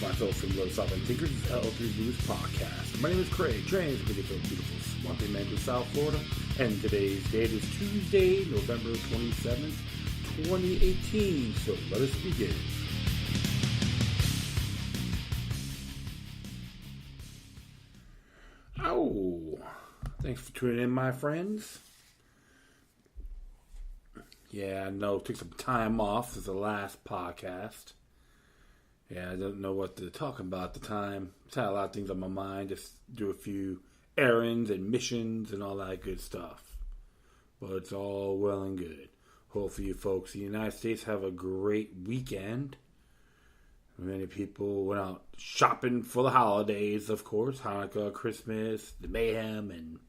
myself from Little Southern Thinkers, L3 News Podcast. My name is Craig, trains with the beautiful Swampy Man to South Florida, and today's date is Tuesday, November 27th, 2018. So let us begin. Oh, thanks for tuning in, my friends. Yeah, I know, took some time off since the last podcast. Yeah, I don't know what to talk about at the time. Just had a lot of things on my mind. Just do a few errands and missions and all that good stuff. But it's all well and good. Hopefully you folks in the United States have a great weekend. Many people went out shopping for the holidays, of course. Hanukkah, Christmas, the mayhem, and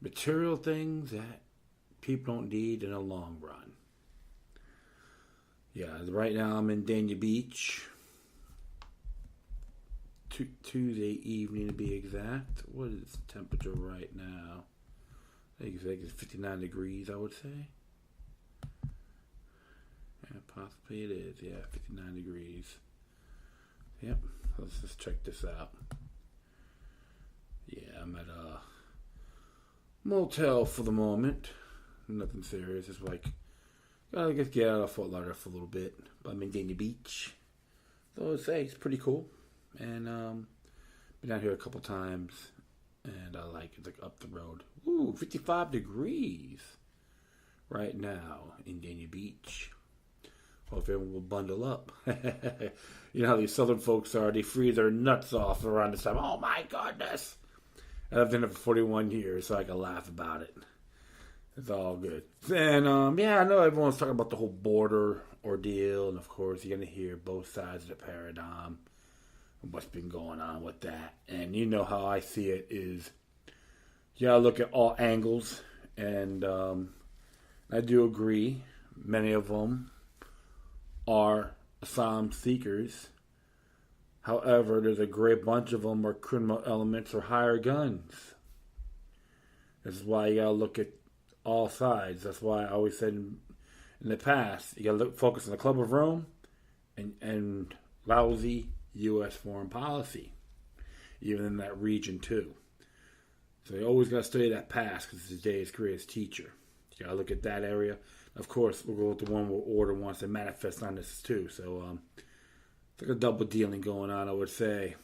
material things that people don't need in the long run. Yeah, right now I'm in Dania Beach. Tuesday evening to be exact. What is the temperature right now? I think it's 59 degrees, I would say. Yeah, possibly it is. Yeah, 59 degrees. Yep, let's just check this out. Yeah, I'm at a motel for the moment. Nothing serious. It's like, gotta just get out of Fort Lauderdale for a little bit. But I'm in Dania Beach. So I'd say it's pretty cool. And been out here a couple times. And I like it's like up the road. Ooh, 55 degrees right now in Dania Beach. Hope everyone will bundle up. You know how these southern folks are. They freeze their nuts off around this time. Oh my goodness. And I've been there for 41 years, so I can laugh about it. It's all good. And, yeah, I know everyone's talking about the whole border ordeal. And, of course, you're going to hear both sides of the paradigm and what's been going on with that. And you know how I see it is you got to look at all angles. And I do agree. Many of them are asylum seekers. However, there's a great bunch of them are criminal elements or hire guns. This is why you got to look at all sides. That's why I always said in the past, you got to focus on the Club of Rome and lousy U.S. foreign policy, even in that region too. So you always got to study that past because it's today's greatest teacher. You got to look at that area. Of course, we'll go with the one where order wants to manifest on this too. So it's like a double dealing going on, I would say.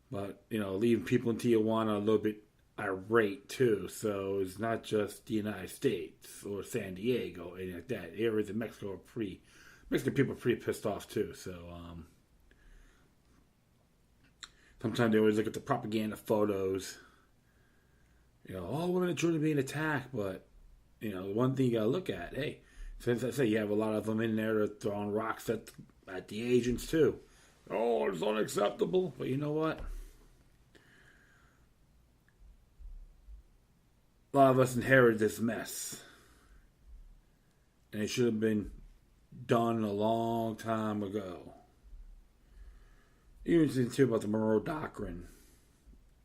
But, you know, leaving people in Tijuana a little bit irate too, so it's not just the United States or San Diego, anything like that. Areas in Mexico are Mexican people are pretty pissed off too. So sometimes they always look at the propaganda photos. You know, oh, women and children being attacked, but you know, the one thing you gotta look at, hey, since I say you have a lot of them in there that are throwing rocks at the agents too. Oh, it's unacceptable. But you know what? A lot of us inherited this mess. And it should have been done a long time ago. Even thinking about the Monroe Doctrine,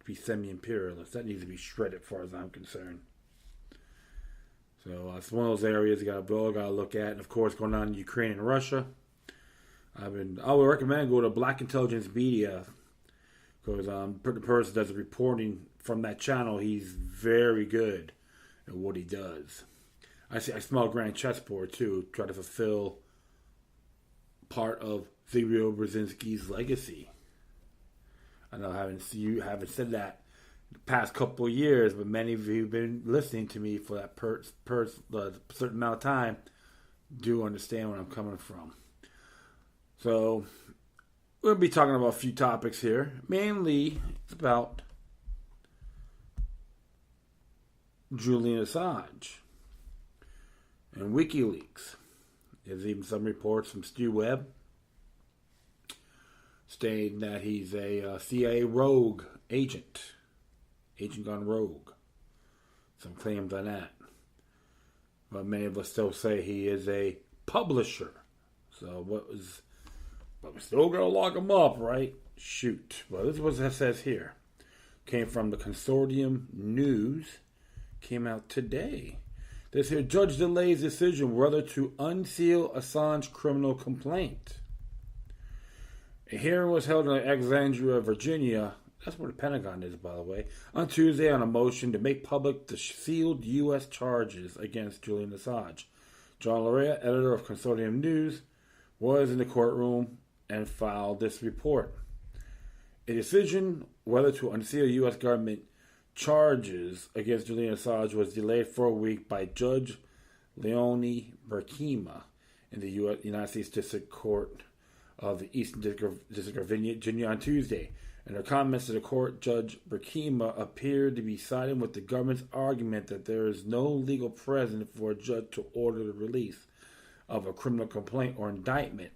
to be semi-imperialist, that needs to be shredded as far as I'm concerned. So it's one of those areas you got to look at. And of course, going on in Ukraine and Russia. I would recommend go to Black Intelligence Media because the person does the reporting from that channel. He's very good at what he does. I smell Grand Chessboard too. Try to fulfill part of Zbigniew Brzezinski's legacy. I know you haven't said that the past couple of years, but many of you have been listening to me for that certain amount of time. Do understand where I'm coming from. So, we'll be talking about a few topics here. Mainly, it's about Julian Assange and WikiLeaks. There's even some reports from Stu Webb stating that he's a CIA rogue agent gone rogue. Some claims on that. But many of us still say he is a publisher. So but we still gotta lock him up, right? Shoot. Well, this is what it says here. Came from the Consortium News. Came out today. This here, judge delays decision whether to unseal Assange criminal complaint. A hearing was held in Alexandria, Virginia. That's where the Pentagon is, by the way, on Tuesday on a motion to make public the sealed U.S. charges against Julian Assange. John Larrea, editor of Consortium News, was in the courtroom and filed this report. A decision whether to unseal U.S. government charges against Julian Assange was delayed for a week by Judge Leonie Berkema in the United States District Court of the Eastern District of Virginia on Tuesday. In her comments to the court, Judge Berkema appeared to be siding with the government's argument that there is no legal precedent for a judge to order the release of a criminal complaint or indictment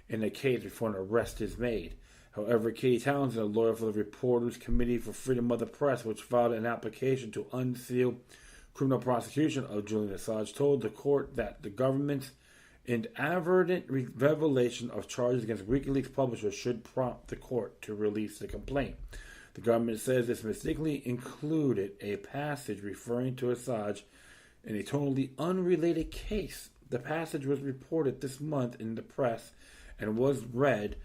in a case before an arrest is made. However, Katie Townsend, a lawyer for the Reporters Committee for Freedom of the Press, which filed an application to unseal criminal prosecution of Julian Assange, told the court that the government's inadvertent revelation of charges against WikiLeaks publishers should prompt the court to release the complaint. The government says this mistakenly included a passage referring to Assange in a totally unrelated case. The passage was reported this month in the press and was read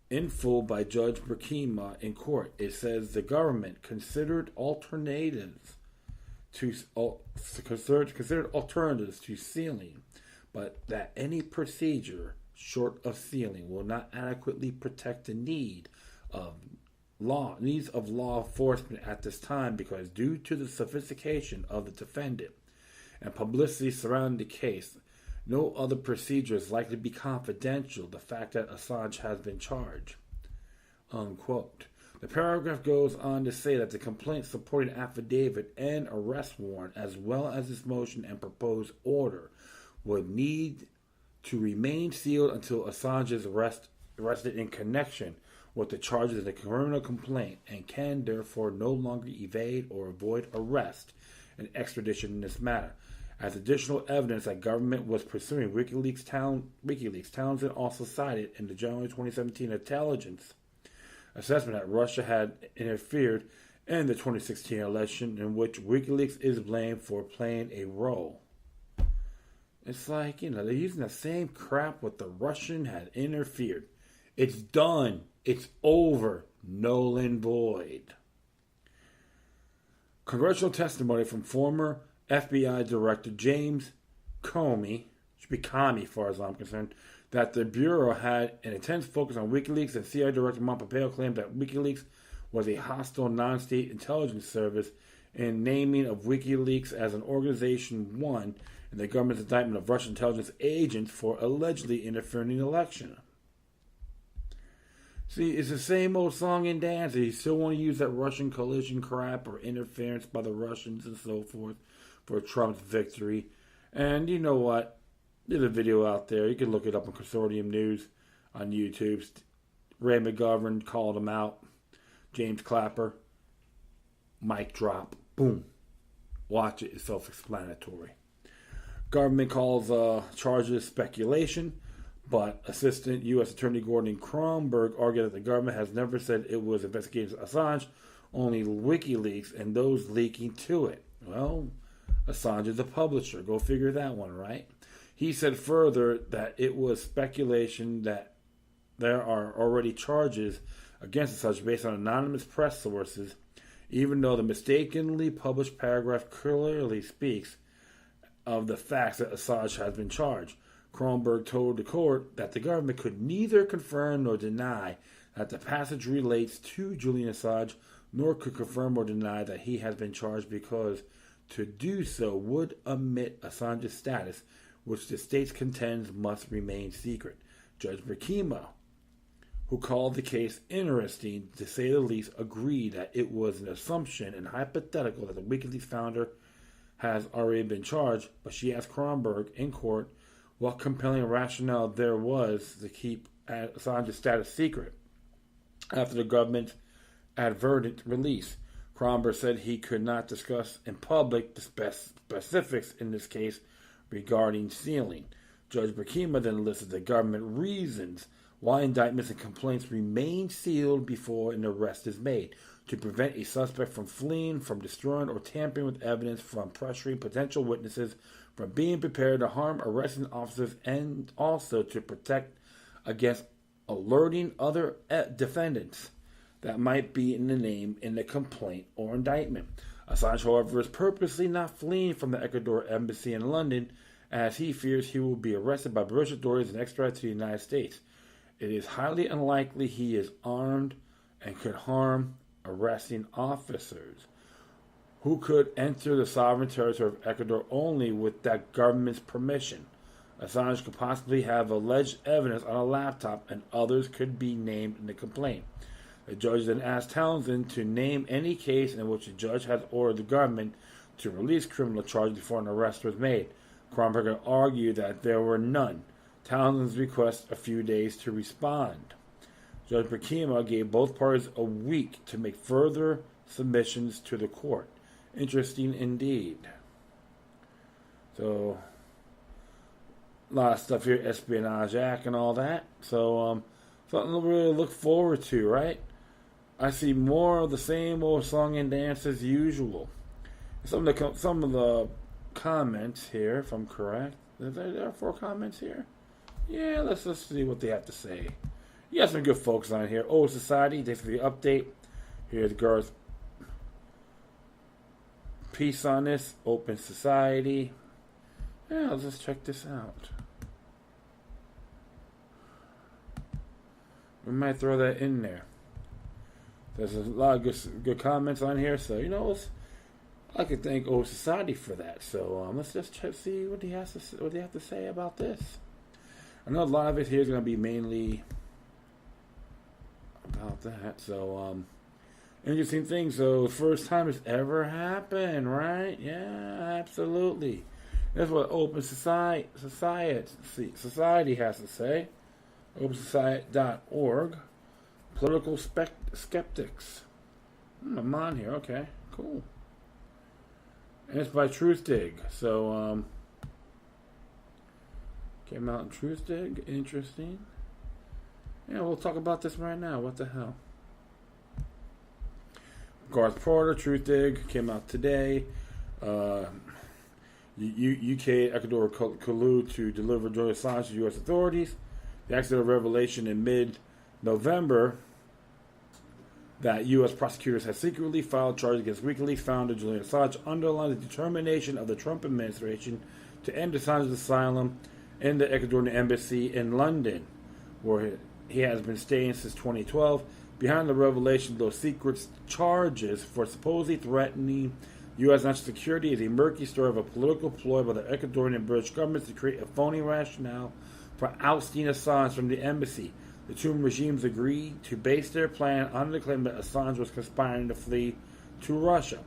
in full by Judge Berkema in court. It says the government considered alternatives to sealing, but that any procedure short of sealing will not adequately protect the needs of law enforcement at this time because due to the sophistication of the defendant and publicity surrounding the case, no other procedure is likely to be confidential. The fact that Assange has been charged. Unquote. The paragraph goes on to say that the complaint supporting affidavit and arrest warrant, as well as this motion and proposed order, would need to remain sealed until Assange is arrested in connection with the charges of the criminal complaint and can therefore no longer evade or avoid arrest and extradition in this matter. As additional evidence that government was pursuing WikiLeaks, Townsend also cited in the January 2017 intelligence assessment that Russia had interfered in the 2016 election in which WikiLeaks is blamed for playing a role. It's like, they're using the same crap with the Russian had interfered. It's done. It's over. Null and void. Congressional testimony from former FBI Director James Comey, should be Comey as far as I'm concerned, that the Bureau had an intense focus on WikiLeaks, and CIA Director Mike Pompeo claimed that WikiLeaks was a hostile non-state intelligence service in naming of WikiLeaks as an organization one in the government's indictment of Russian intelligence agents for allegedly interfering in the election. See, it's the same old song and dance. You still want to use that Russian collusion crap or interference by the Russians and so forth for Trump's victory. And you know what? There's a video out there. You can look it up on Consortium News on YouTube. Ray McGovern called him out. James Clapper. Mic drop. Boom. Watch it. It's self-explanatory. Government calls charges speculation, but Assistant U.S. Attorney Gordon Kronberg argued that the government has never said it was investigating Assange, only WikiLeaks and those leaking to it. Well, Assange is a publisher. Go figure that one, right? He said further that it was speculation that there are already charges against Assange based on anonymous press sources, even though the mistakenly published paragraph clearly speaks of the facts that Assange has been charged. Kronberg told the court that the government could neither confirm nor deny that the passage relates to Julian Assange, nor could confirm or deny that he has been charged because to do so would omit Assange's status, which the state contends must remain secret. Judge Berkema, who called the case interesting, to say the least, agreed that it was an assumption and hypothetical that the WikiLeaks founder has already been charged, but she asked Kronberg in court what compelling rationale there was to keep Assange's status secret after the government's advertent release. Kronberg said he could not discuss in public the specifics in this case regarding sealing. Judge Berkema then listed the government reasons why indictments and complaints remain sealed before an arrest is made: to prevent a suspect from fleeing, from destroying or tampering with evidence, from pressuring potential witnesses, from being prepared to harm arresting officers, and also to protect against alerting other defendants that might be in the name in the complaint or indictment. Assange, however, is purposely not fleeing from the Ecuador embassy in London, as he fears he will be arrested by British authorities and extradited to the United States. It is highly unlikely he is armed and could harm arresting officers, who could enter the sovereign territory of Ecuador only with that government's permission. Assange could possibly have alleged evidence on a laptop, and others could be named in the complaint. The judge then asked Townsend to name any case in which the judge has ordered the government to release criminal charges before an arrest was made. Kronberger argued that there were none. Townsend's requested a few days to respond. Judge Burkima gave both parties a week to make further submissions to the court. Interesting indeed. So, a lot of stuff here, Espionage Act and all that. So, something to really look forward to, right? I see more of the same old song and dance as usual. Some of the comments here, if I'm correct. There are 4 comments here. Yeah, let's see what they have to say. You got some good folks on here. Old Society, thanks for the update. Here's Garth. Peace on this. Open Society. Yeah, let's just check this out. We might throw that in there. There's a lot of good comments on here, so I could thank Old Society for that. So let's just see what they have to say about this. I know a lot of it here is going to be mainly about that. So interesting thing. So first time it's ever happened, right? Yeah, absolutely. That's what Open Society has to say. OpenSociety.org. Political skeptics. I'm on here. Okay, cool. And it's by Truthdig. So, came out in Truthdig. Interesting. Yeah, we'll talk about this right now. What the hell? Garth Porter, Truthdig, came out today. UK, Ecuador collude to deliver Julian Assange to U.S. authorities. The accidental revelation in mid-November that U.S. prosecutors had secretly filed charges against WikiLeaks founder Julian Assange underlined the determination of the Trump administration to end Assange's asylum in the Ecuadorian embassy in London, where he has been staying since 2012. Behind the revelation of those secret charges for supposedly threatening U.S. national security is a murky story of a political ploy by the Ecuadorian and British governments to create a phony rationale for ousting Assange from the embassy. The two regimes agreed to base their plan on the claim that Assange was conspiring to flee to Russia.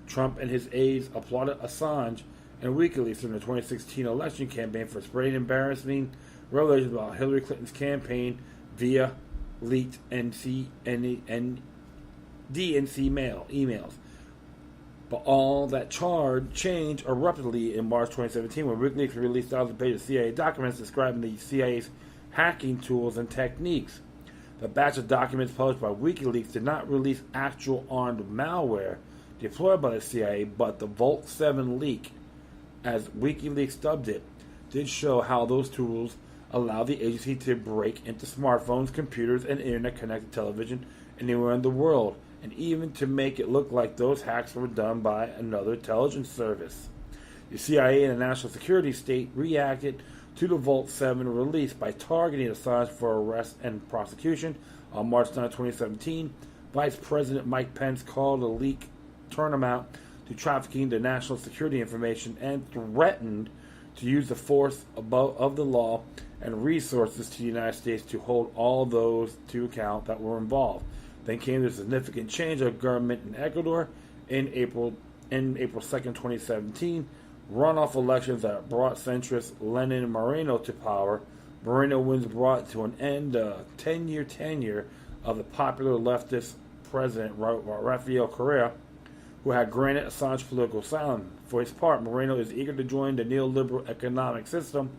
Trump and his aides applauded Assange and WikiLeaks during the 2016 election campaign for spreading embarrassing revelations about Hillary Clinton's campaign via leaked DNC emails. But all that changed abruptly in March 2017 when WikiLeaks released thousands of pages of CIA documents describing the CIA's hacking tools and techniques. The batch of documents published by WikiLeaks did not release actual armed malware deployed by the CIA, but the Vault 7 leak, as WikiLeaks dubbed it, did show how those tools allow the agency to break into smartphones, computers, and internet-connected television anywhere in the world, and even to make it look like those hacks were done by another intelligence service. The CIA and the National Security State reacted to the Vault 7 release by targeting Assange for arrest and prosecution. On March 9, 2017, Vice President Mike Pence called the leak tantamount to trafficking the national security information and threatened to use the force of the law and resources to the United States to hold all those to account that were involved. Then came the significant change of government in Ecuador in April 2nd, 2017. Runoff elections that brought centrist Lenin Moreno to power. Moreno wins brought to an end the 10-year tenure of the popular leftist president Rafael Correa, who had granted Assange political asylum. For his part, Moreno is eager to join the neoliberal economic system,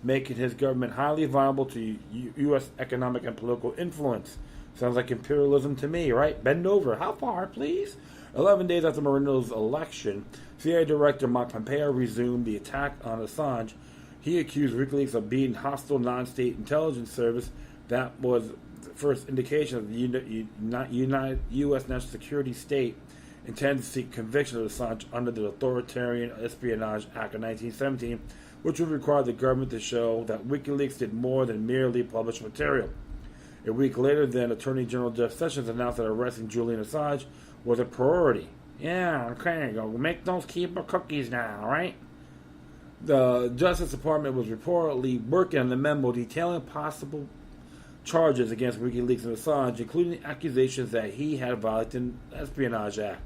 making his government highly vulnerable to U.S. economic and political influence. Sounds like imperialism to me, right? Bend over. How far, please? 11 days after Moreno's election, CIA Director Mike Pompeo resumed the attack on Assange. He accused WikiLeaks of being hostile non-state intelligence service That was the first indication of the United U.S. national security state intended to seek conviction of Assange under the Authoritarian Espionage Act of 1917, which would require the government to show that WikiLeaks did more than merely publish material. A week later, then, Attorney General Jeff Sessions announced that arresting Julian Assange was a priority. Yeah, okay, go make those keeper cookies now, right? The Justice Department was reportedly working on the memo detailing possible charges against WikiLeaks and Assange, including accusations that he had violated the Espionage Act.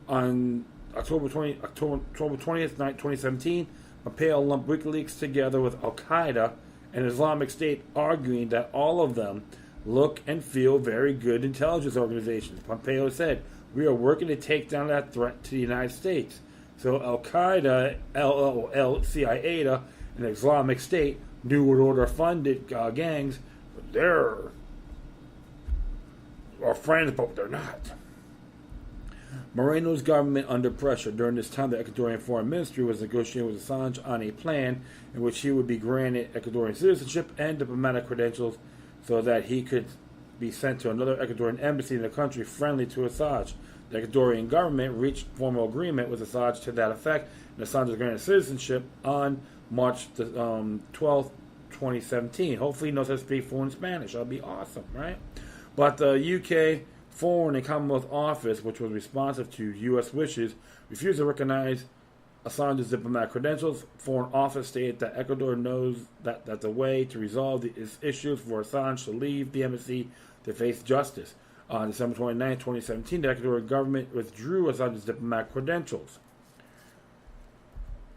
On October 20th, 2017, Pompeo lumped WikiLeaks together with Al-Qaeda and Islamic State, arguing that all of them look and feel very good intelligence organizations. Pompeo said, "We are working to take down that threat to the United States." So Al-Qaeda, CIA, and Islamic State, New World Order funded gangs, they're our friends, but they're not. Moreno's government under pressure. During this time, the Ecuadorian Foreign Ministry was negotiating with Assange on a plan in which he would be granted Ecuadorian citizenship and diplomatic credentials so that he could be sent to another Ecuadorian embassy in the country friendly to Assange. The Ecuadorian government reached formal agreement with Assange to that effect, and Assange was granted citizenship on March 12th, 2017. Hopefully he knows how to speak fluent Spanish. That'll be awesome, right? But the UK Foreign and Commonwealth Office, which was responsive to U.S. wishes, refused to recognize Assange's diplomatic credentials. Foreign Office stated that Ecuador knows that the way to resolve these issues for Assange to leave the embassy to face justice. On December 29, 2017, the Ecuadorian government withdrew Assange's diplomatic credentials.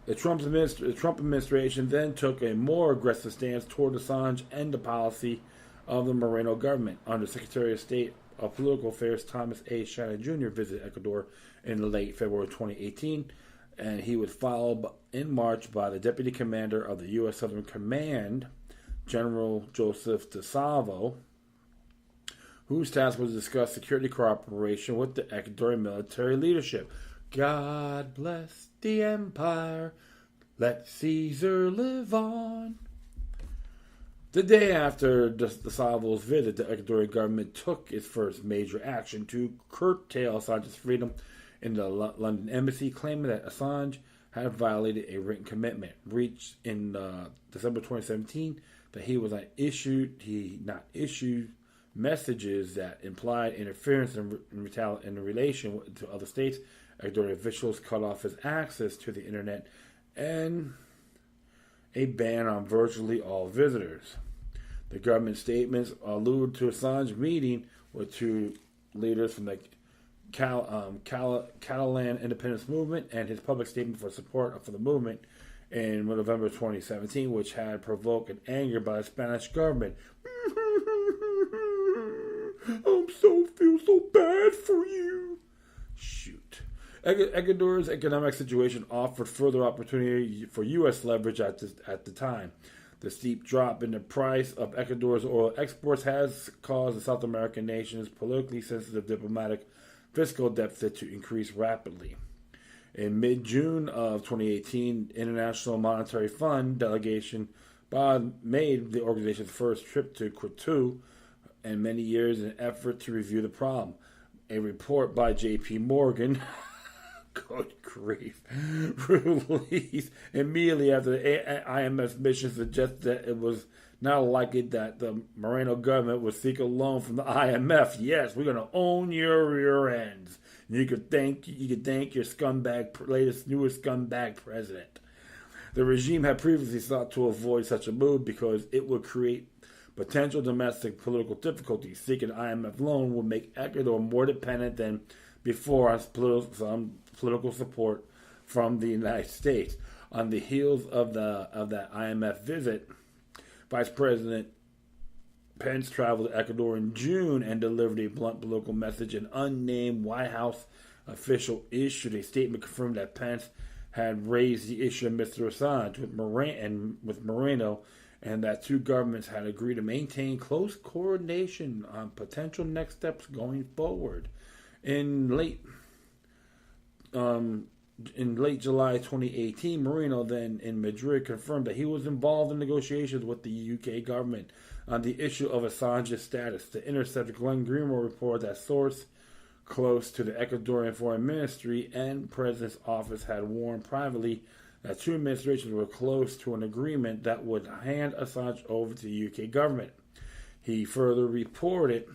The Trump administration then took a more aggressive stance toward Assange and the policy of the Moreno government. Under Secretary of State of Political Affairs Thomas A. Shannon Jr. visited Ecuador in late February 2018, and he was followed in March by the Deputy Commander of the U.S. Southern Command, General Joseph DeSalvo, whose task was to discuss security cooperation with the Ecuadorian military leadership. God bless the empire, let Caesar live on. The day after DeSalvo's visit, the Ecuadorian government took its first major action to curtail Assange's freedom in the London embassy, claiming that Assange had violated a written commitment reached in December 2017 that he not issued messages that implied interference in relation to other states. Ecuadorian officials cut off his access to the internet and a ban on virtually all visitors. The government statements allude to Assange meeting with two leaders from the Catalan independence movement and his public statement for support for the movement in November 2017, which had provoked an anger by the Spanish government. Feel so bad for you. Shoot. Ecuador's economic situation offered further opportunity for U.S. leverage at the time. The steep drop in the price of Ecuador's oil exports has caused the South American nation's politically sensitive diplomatic fiscal deficit to increase rapidly. In mid-June of 2018, International Monetary Fund delegation made the organization's first trip to Quito in many years in an effort to review the problem. A report by J.P. Morgan, good grief, released immediately after the IMF's mission suggested that it was not likely that the Moreno government would seek a loan from the IMF. Yes, we're going to own your rear ends. You could thank your newest scumbag president. The regime had previously sought to avoid such a move because it would create potential domestic political difficulties. Seeking an IMF loan would make Ecuador more dependent than before on some political support from the United States. On the heels of that IMF visit, Vice President Pence traveled to Ecuador in June and delivered a blunt political message. An unnamed White House official issued a statement confirming that Pence had raised the issue of Mr. Assange with Moreno, and that two governments had agreed to maintain close coordination on potential next steps going forward. In late July 2018, Moreno, then in Madrid, confirmed that he was involved in negotiations with the UK government on the issue of Assange's status. The Intercept Glenn Greenwald reported that source close to the Ecuadorian Foreign Ministry and President's office had warned privately that two administrations were close to an agreement that would hand Assange over to the UK government. He reported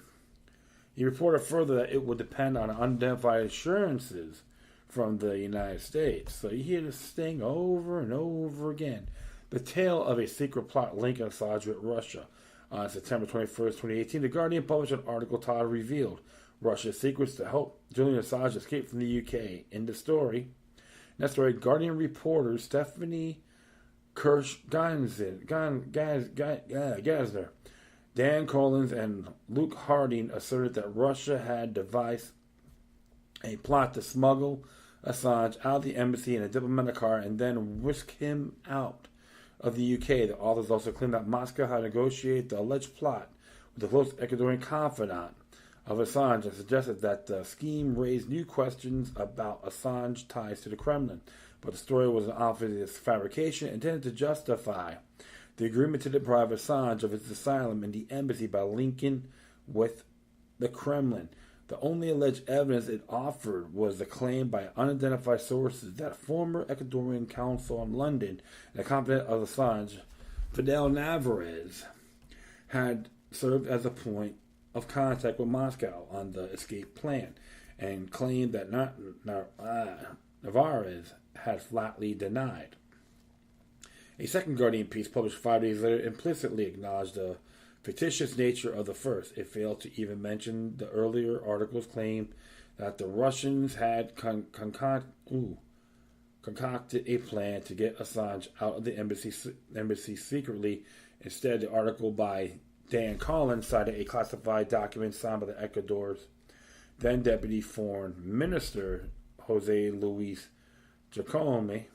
further that it would depend on unidentified assurances from the United States. So you hear this thing over and over again. The tale of a secret plot linking Assange with Russia. On September 21st, 2018, The Guardian published an article titled Revealed: Russia's Secrets to Help Julian Assange Escape from the UK. In that story, Guardian reporters Stephanie Kirsch-Gassner, Dan Collins, and Luke Harding asserted that Russia had devised a plot to smuggle Assange out of the embassy in a diplomatic car and then whisk him out of the UK. The authors also claimed that Moscow had negotiated the alleged plot with a close Ecuadorian confidant of Assange and suggested that the scheme raised new questions about Assange ties to the Kremlin. But the story was an obvious fabrication intended to justify the agreement to deprive Assange of his asylum in the embassy by linking with the Kremlin. The only alleged evidence it offered was the claim by unidentified sources that former Ecuadorian consul in London and a confidant of Assange, Fidel Navarez, had served as a point of contact with Moscow on the escape plan, and claimed that Navarez had flatly denied. A second Guardian piece published 5 days later implicitly acknowledged the fictitious nature of the first. It failed to even mention the earlier article's claim that the Russians had concocted a plan to get Assange out of the embassy secretly. Instead, the article by Dan Collins cited a classified document signed by the Ecuador's then Deputy Foreign Minister, Jose Luis Jacome,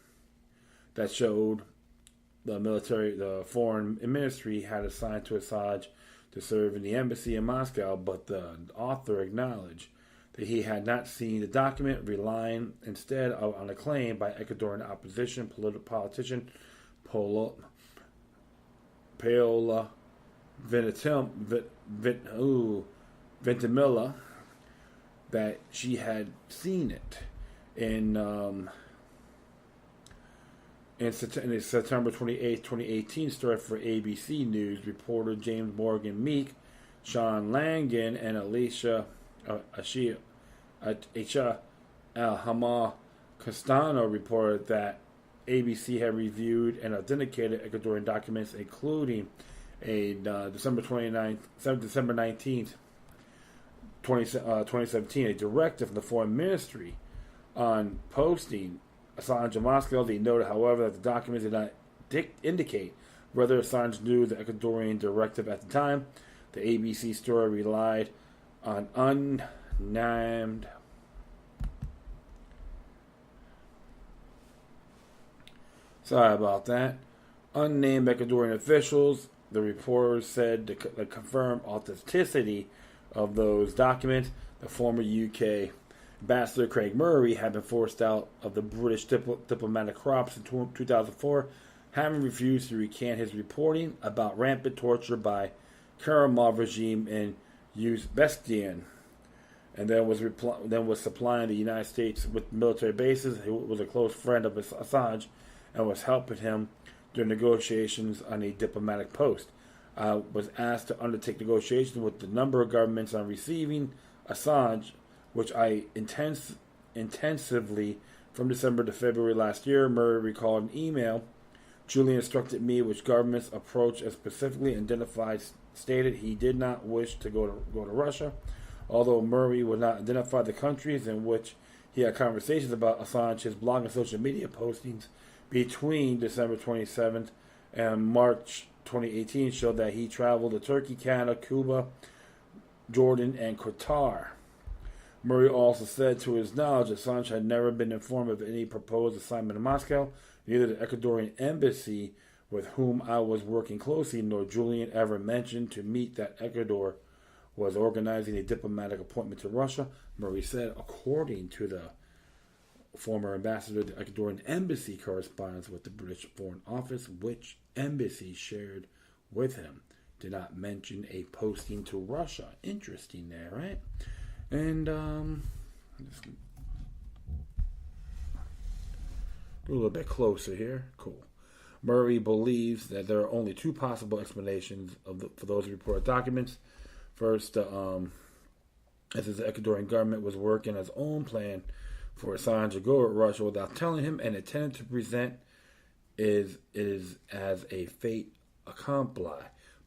that showed the foreign ministry had assigned to Assange to serve in the embassy in Moscow, but the author acknowledged that he had not seen the document, relying instead on a claim by Ecuadorian opposition politician Paola Ventimiglia that she had seen it in a September 28, 2018 story for ABC News. Reporter James Morgan Meek, Sean Langan, and Alicia Alhama Castano reported that ABC had reviewed and authenticated Ecuadorian documents, including a December 19th, 2017, a directive from the Foreign Ministry on posting Assange in Moscow. They noted, however, that the documents did not indicate whether Assange knew the Ecuadorian directive at the time. The ABC story relied on unnamed unnamed Ecuadorian officials. The reporters said to confirm authenticity of those documents. The former UK Ambassador Craig Murray had been forced out of the British diplomatic corps in 2004, having refused to recant his reporting about rampant torture by Karimov regime in Uzbekistan, and then was supplying the United States with military bases. He was a close friend of Assange and was helping him during negotiations on a diplomatic post. I was asked to undertake negotiations with the number of governments on receiving Assange, which I intensively from December to February last year. Murray recalled an email. Julian instructed me which governments approach, and specifically stated he did not wish to go to Russia. Although Murray would not identify the countries in which he had conversations about Assange, his blog and social media postings between December 27th and March 2018 showed that he traveled to Turkey, Canada, Cuba, Jordan, and Qatar. Murray also said to his knowledge Assange had never been informed of any proposed assignment in Moscow. Neither the Ecuadorian embassy, with whom I was working closely, nor Julian ever mentioned to meet that Ecuador was organizing a diplomatic appointment to Russia. Murray said, according to the former ambassador, the Ecuadorian embassy corresponds with the British Foreign Office, which embassy shared with him did not mention a posting to Russia. Interesting there, right? And just a little bit closer here. Cool. Murray believes that there are only two possible explanations for those reported documents. First, as the Ecuadorian government was working its own plan for Assange to go with Russia without telling him, and intended to present is as a fait accompli.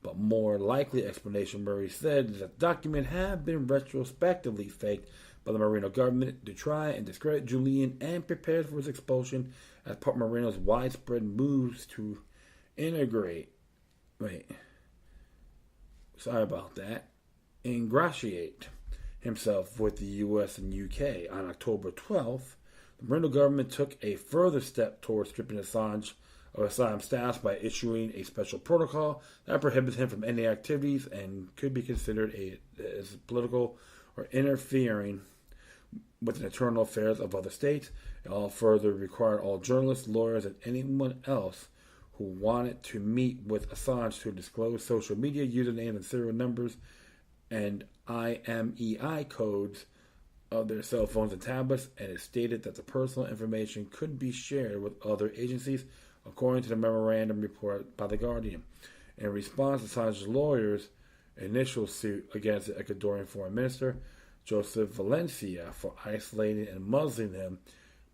But more likely explanation, Murray said, is that the document have been retrospectively faked by the Moreno government to try and discredit Julian and prepare for his expulsion as part of Moreno's widespread moves to ingratiate himself with the U.S. and U.K. On October 12th, the Moreno government took a further step towards stripping Assange of asylum status by issuing a special protocol that prohibits him from any activities and could be considered as political or interfering with the internal affairs of other states. It all further required all journalists, lawyers, and anyone else who wanted to meet with Assange to disclose social media usernames and serial numbers and IMEI codes of their cell phones and tablets, and it stated that the personal information could be shared with other agencies, according to the memorandum report by The Guardian. In response, Assange's lawyers' initial suit against the Ecuadorian foreign minister, Joseph Valencia, for isolating and muzzling him,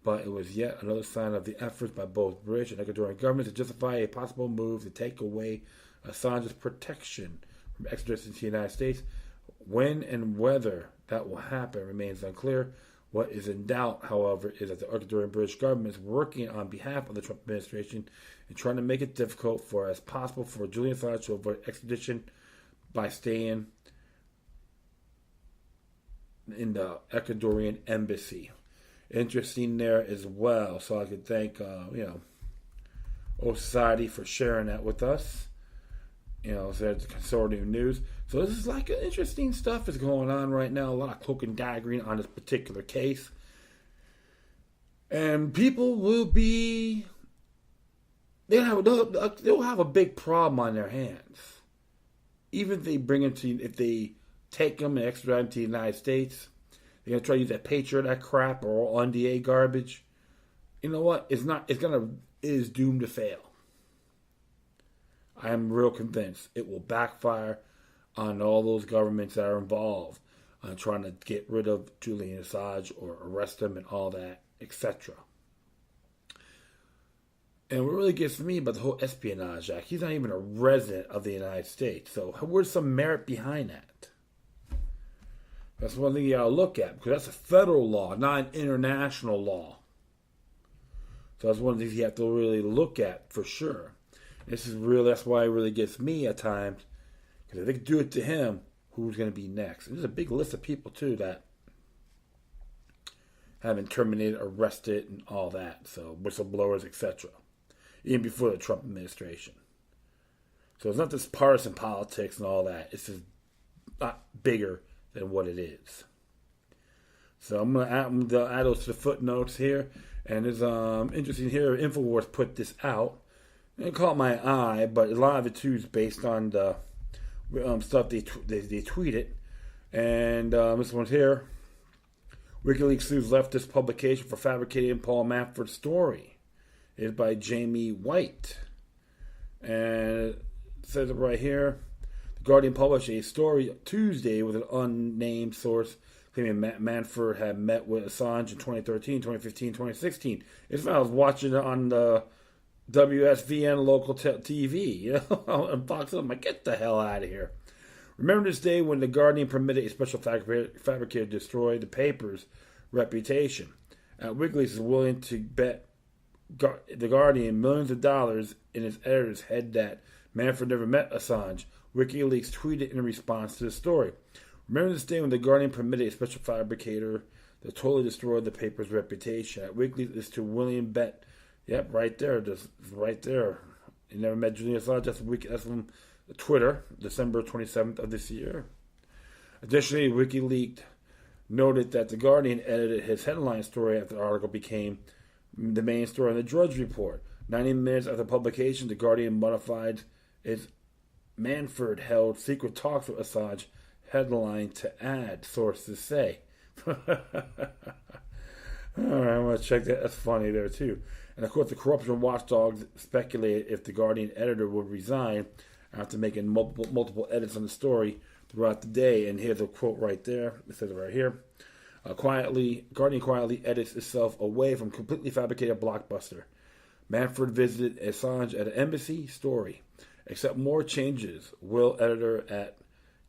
but it was yet another sign of the efforts by both British and Ecuadorian governments to justify a possible move to take away Assange's protection from extradition to the United States. When and whether that will happen remains unclear. What is in doubt, however, is that the Ecuadorian British government is working on behalf of the Trump administration and trying to make it difficult for as possible for Julian Assange to avoid extradition by staying in the Ecuadorian embassy. Interesting there as well. So I could thank, Society for sharing that with us. So there's the consortium news. So this is like interesting stuff is going on right now. A lot of cloak and daggering on this particular case. And people will be... They'll have a big problem on their hands. Even if they if they take them and extradite them to the United States, they're going to try to use that Patriot, that crap, or NDA garbage. You know what? It is doomed to fail. I am real convinced it will backfire on all those governments that are involved on trying to get rid of Julian Assange or arrest him and all that, etc. And what really gets me about the whole Espionage Act, he's not even a resident of the United States. So where's some merit behind that? That's one thing you gotta look at, because that's a federal law, not an international law. So that's one of the things you have to really look at for sure. That's why it really gets me at times, because if they do it to him, who's going to be next? And there's a big list of people too that have been terminated, arrested, and all that. So whistleblowers, etc. Even before the Trump administration. So it's not this partisan politics and all that. It's just not bigger than what it is. So I'm going to add those to the footnotes here. And it's interesting here. InfoWars put this out. It caught my eye, but a lot of it too is based on the stuff they tweeted. And this one here, WikiLeaks sues leftist publication for fabricating Paul Manafort's story. It is by Jamie White, and it says it right here. The Guardian published a story Tuesday with an unnamed source claiming Manafort had met with Assange in 2013, 2015, 2016. It's when I was watching it on the WSVN local TV, and Fox. I'm like, get the hell out of here. Remember this day when the Guardian permitted a special fabricator to destroy the paper's reputation. WikiLeaks is willing to bet the Guardian millions of dollars in its editor's head that Manafort never met Assange. WikiLeaks tweeted in response to the story. Remember this day when the Guardian permitted a special fabricator to totally destroy the paper's reputation. WikiLeaks is to willing bet. Yep, right there. Just right there. You never met Julian Assange. That's from Twitter, December 27th of this year. Additionally, WikiLeaks noted that The Guardian edited his headline story after the article became the main story in the Drudge Report. 90 minutes after publication, The Guardian modified its Manafort held secret talks with Assange. Headline to add, sources say. Alright, I'm going to check that. That's funny there, too. And, of course, the corruption watchdogs speculated if the Guardian editor would resign after making multiple edits on the story throughout the day. And here's a quote right there. It says it right here. Guardian quietly edits itself away from completely fabricated blockbuster. Manafort visited Assange at an embassy story. Accept more changes. Will editor at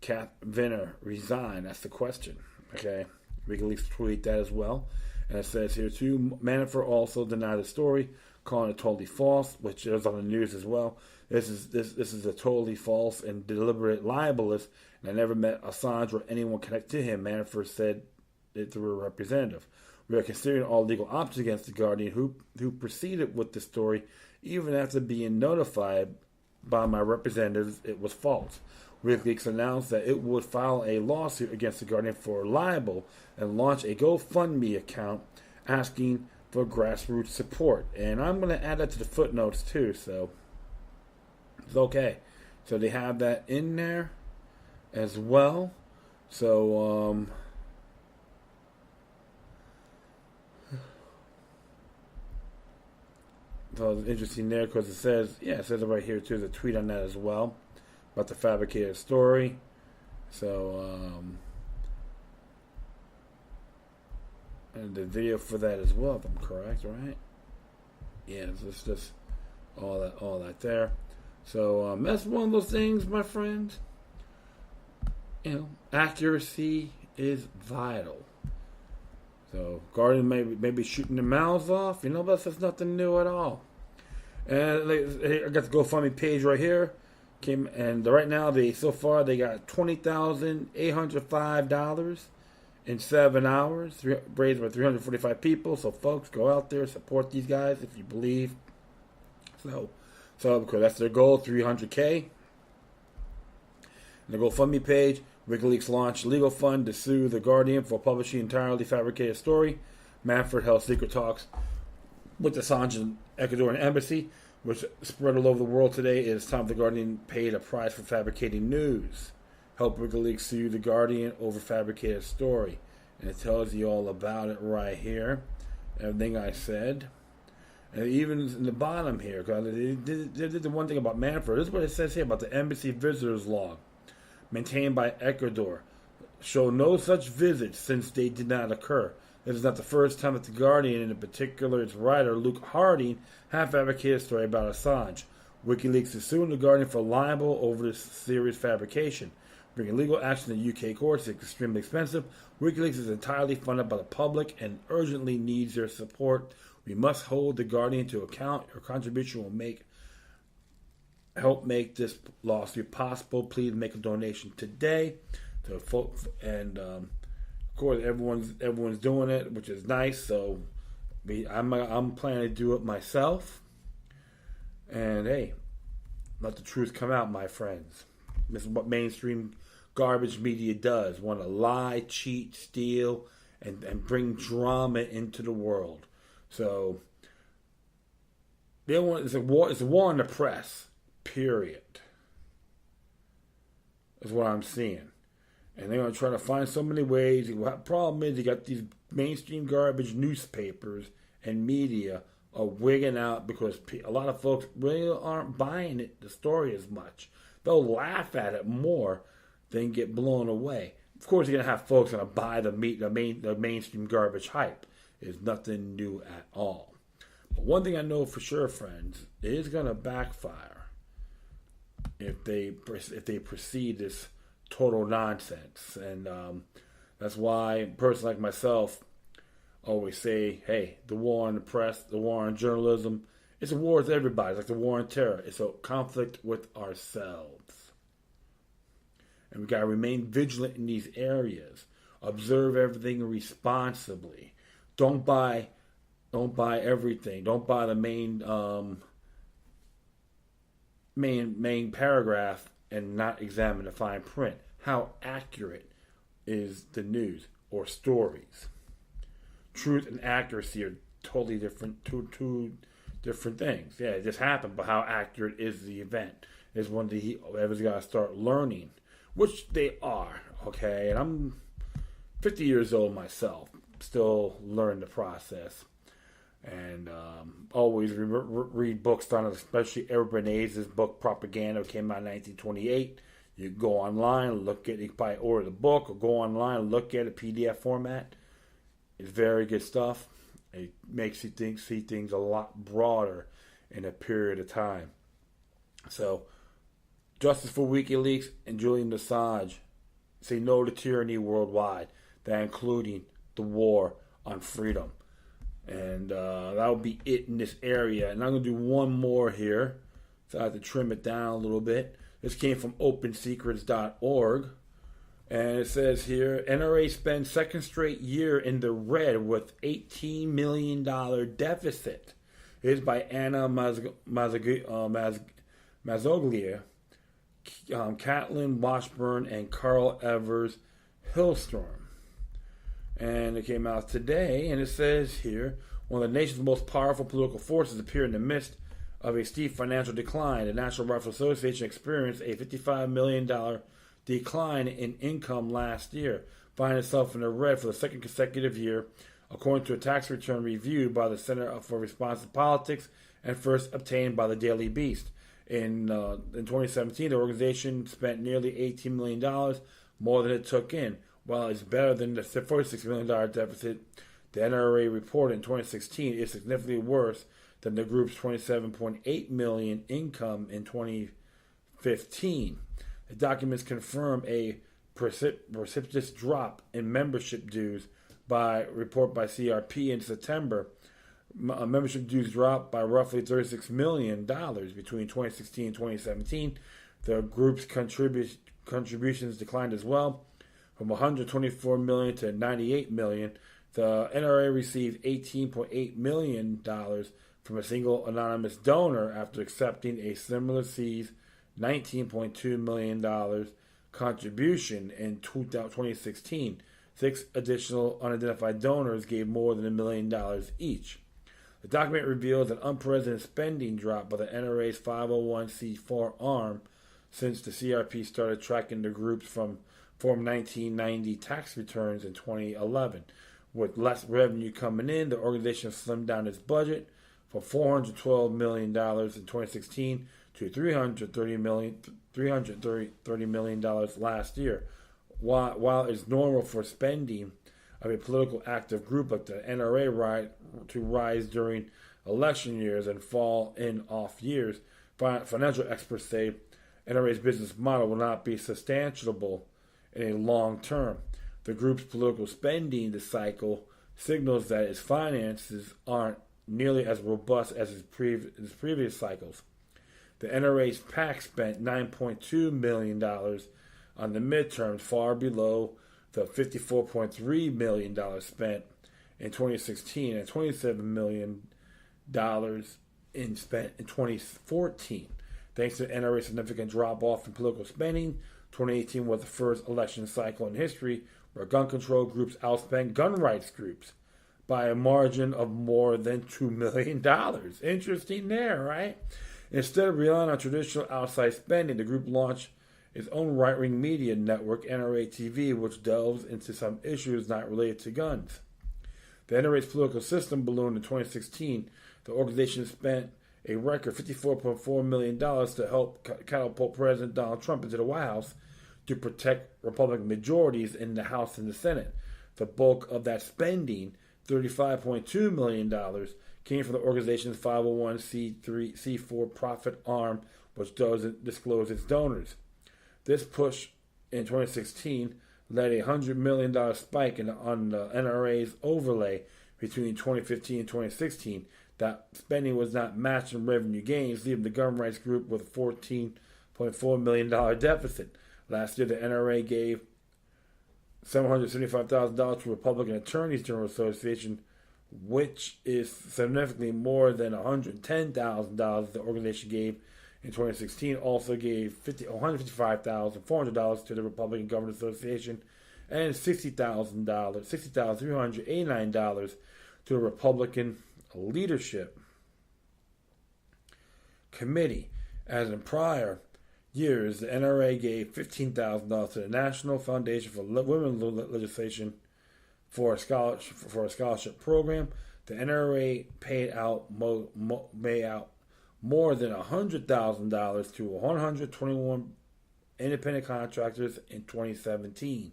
Cap Venner resign? That's the question. Okay. WikiLeaks tweet that as well. And it says here too, Manafort also denied the story, calling it totally false, which is on the news as well. This is a totally false and deliberate libelous, and I never met Assange or anyone connected to him. Manafort said it through a representative. We are considering all legal options against the Guardian, who proceeded with the story, even after being notified by my representatives it was false. WikiLeaks announced that it would file a lawsuit against the Guardian for libel and launch a GoFundMe account asking for grassroots support. And I'm going to add that to the footnotes too, so it's okay. So they have that in there as well. So, so it's interesting there because it says it right here too. There's a tweet on that as well about the fabricated story. So, and the video for that as well, if I'm correct, right? Yeah, so it's just all that there. So that's one of those things, my friend. You know, accuracy is vital. So Guardian may be shooting their mouths off, but that's nothing new at all. And I got the GoFundMe page right here. Right now they got $20,805 in 7 hours, raised by 345 people. So folks, go out there, support these guys if you believe. So because that's their goal, 300K. And the GoFundMe page, WikiLeaks launched legal fund to sue the Guardian for publishing entirely fabricated story. Manafort held secret talks with Assange and Ecuador embassy, which spread all over the world today. It is time the Guardian paid a price for fabricating news. Help WikiLeaks sue the Guardian over fabricated story. And it tells you all about it right here. Everything I said. And even in the bottom here, because they did the one thing about Manafort. This is what it says here about the embassy visitors log. Maintained by Ecuador. Show no such visits since they did not occur. This is not the first time that the Guardian, and in particular its writer, Luke Harding, have fabricated a story about Assange. WikiLeaks is suing the Guardian for libel over this serious fabrication. Bringing legal action to UK courts is extremely expensive. WikiLeaks is entirely funded by the public and urgently needs your support. We must hold the Guardian to account. Your contribution will help make this lawsuit possible. Please make a donation today. Of course, everyone's doing it, which is nice. So, I'm planning to do it myself. And hey, let the truth come out, my friends. This is what mainstream garbage media does: want to lie, cheat, steal, and bring drama into the world. So, it's a war on the press. Period. That's what I'm seeing. And they're going to try to find so many ways. The problem is you got these mainstream garbage newspapers and media are wigging out because a lot of folks really aren't buying the story as much. They'll laugh at it more than get blown away. Of course, you're going to have folks going to buy the mainstream garbage hype. It's nothing new at all. But one thing I know for sure, friends, it is going to backfire if they proceed this total nonsense. And that's why a person like myself always say, hey, the war on the press, the war on journalism, it's a war with everybody. It's like the war on terror. It's a conflict with ourselves. And we got to remain vigilant in these areas. Observe everything responsibly. Don't buy everything. Don't buy the main paragraph and not examine the fine print. How accurate is the news or stories? Truth and accuracy are totally different, two different things. Yeah, it just happened, but how accurate is the event is one that everyone's got to start learning, which they are, okay? And I'm 50 years old myself, still learning the process. And always read books on it, especially Eric Bernays' book, Propaganda, came out in 1928. You go online, look at it, you can probably order the book, or go online, look at it, PDF format. It's very good stuff. It makes you see things a lot broader in a period of time. So, justice for WikiLeaks and Julian Assange. Say no to tyranny worldwide. That including the war on freedom. And that'll be it in this area. And I'm going to do one more here. So I have to trim it down a little bit. This came from opensecrets.org. And it says here, NRA spends second straight year in the red with $18 million deficit. It is by Anna Mazzoglia, Caitlin Washburn, and Carl Evers Hillstrom. And it came out today, and it says here, one of the nation's most powerful political forces appear in the midst of a steep financial decline. The National Rifle Association experienced a $55 million decline in income last year, finding itself in the red for the second consecutive year, according to a tax return reviewed by the Center for Responsive Politics and first obtained by the Daily Beast. In 2017, the organization spent nearly $18 million more than it took in. While it's better than the $46 million deficit the NRA reported in 2016, it's significantly worse than the group's $27.8 million income in 2015. The documents confirm a precipitous drop in membership dues report by CRP in September. Membership dues dropped by roughly $36 million between 2016 and 2017. The group's contributions declined as well, from $124 million to $98 million. The NRA received $18.8 million from a single anonymous donor after accepting a similar seized $19.2 million contribution in 2016. 6 additional unidentified donors gave more than $1 million each. The document reveals an unprecedented spending drop by the NRA's 501c4 arm since the CRP started tracking the group's from 1990 tax returns in 2011. With less revenue coming in, the organization slimmed down its budget from $412 million in 2016 to $330 million last year. While it's normal for spending of a political active group like the NRA to rise during election years and fall in off years, financial experts say NRA's business model will not be sustainable in a long term. The group's political spending this cycle signals that its finances aren't nearly as robust as its previous cycles. The NRA's PAC spent $9.2 million on the midterms, far below the $54.3 million spent in 2016 and $27 million spent in 2014. Thanks to the NRA's significant drop-off in political spending, 2018 was the first election cycle in history where gun control groups outspent gun rights groups by a margin of more than $2 million. Interesting there, right? Instead of relying on traditional outside spending, the group launched its own right-wing media network, NRA TV, which delves into some issues not related to guns. The NRA's political system ballooned in 2016. The organization spent a record $54.4 million to help catapult President Donald Trump into the White House to protect Republican majorities in the House and the Senate. The bulk of that spending, $35.2 million, came from the organization's 501c4 profit arm, which doesn't disclose its donors. This push in 2016 led a $100 million spike on the NRA's overlay between 2015 and 2016. That spending was not matched in revenue gains, leaving the gun rights group with a $14.4 million deficit. Last year, the NRA gave $775,000 to Republican Attorneys General Association, which is significantly more than $110,000 the organization gave in 2016. Also gave $155,400 to the Republican Government Association and $60,389 to the Republican leadership. committee. As in prior years, the NRA gave $15,000 to the National Foundation for Women Legislation for a scholarship program. The NRA paid out more than $100,000 to 121 independent contractors in 2017.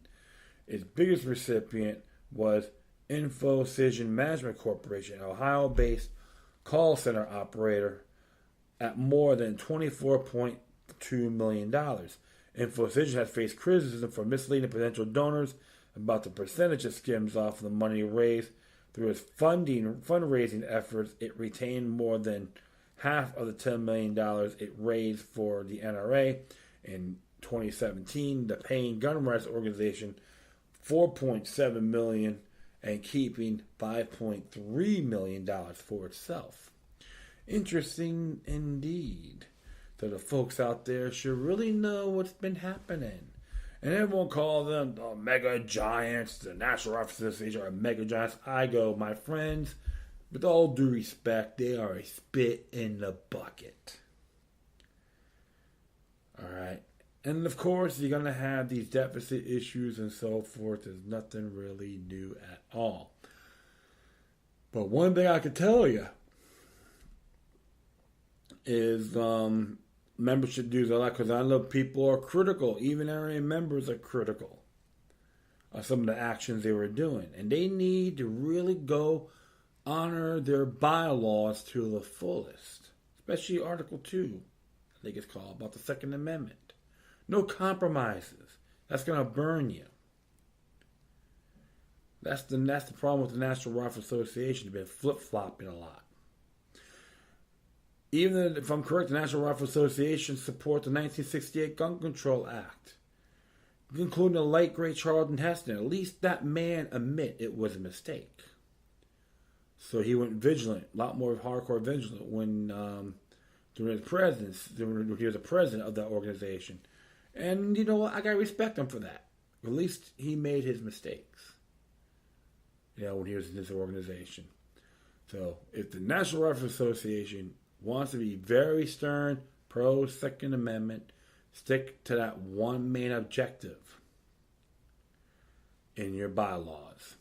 Its biggest recipient was InfoCision Management Corporation, an Ohio-based call center operator, at more than $24.2 million. InfoCision has faced criticism for misleading potential donors about the percentage it skims off of the money raised. Through its fundraising efforts, it retained more than half of the $10 million it raised for the NRA. In 2017, the paying gun rights organization $4.7 million and keeping $5.3 million for itself. Interesting indeed. So the folks out there should really know what's been happening. And everyone calls them the mega giants, the National Rifle Association are mega giants. I go, my friends, with all due respect, they are a spit in the bucket. Alright. And of course, you're going to have these deficit issues and so forth. There's nothing really new at all. But one thing I can tell you is membership dues a lot, because I know people are critical. Even NRA members are critical of some of the actions they were doing. And they need to really go honor their bylaws to the fullest. Especially Article 2, I think it's called, about the Second Amendment. No compromises. That's going to burn you. That's the problem with the National Rifle Association. They've been flip-flopping a lot. Even if I'm correct, the National Rifle Association supports the 1968 Gun Control Act, including the late great Charlton Heston. At least that man admit it was a mistake. So he went vigilant, a lot more hardcore vigilant when during his presidency, when he was the president of that organization. And you know what? I gotta respect him for that. At least he made his mistakes. When he was in this organization. So if the National Rifle Association wants to be very stern, pro Second Amendment, stick to that one main objective in your bylaws.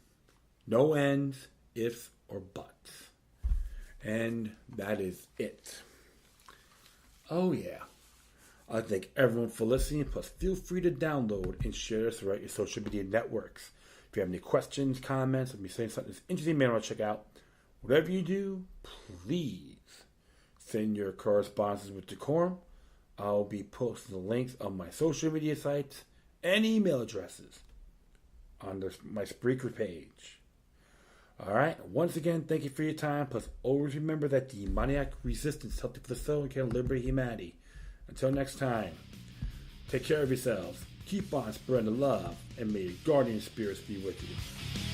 No ends, ifs, or buts. And that is it. Oh yeah. I thank everyone for listening. Plus, feel free to download and share this throughout your social media networks. If you have any questions, comments, or me saying something that's interesting, man, I want to check out. Whatever you do, please send your correspondences with decorum. I'll be posting the links on my social media sites and email addresses on my Spreaker page. Alright, once again, thank you for your time. Plus, always remember that demoniac resistance is healthy for the soul and can liberate humanity. Until next time, take care of yourselves, keep on spreading the love, and may your guardian spirits be with you.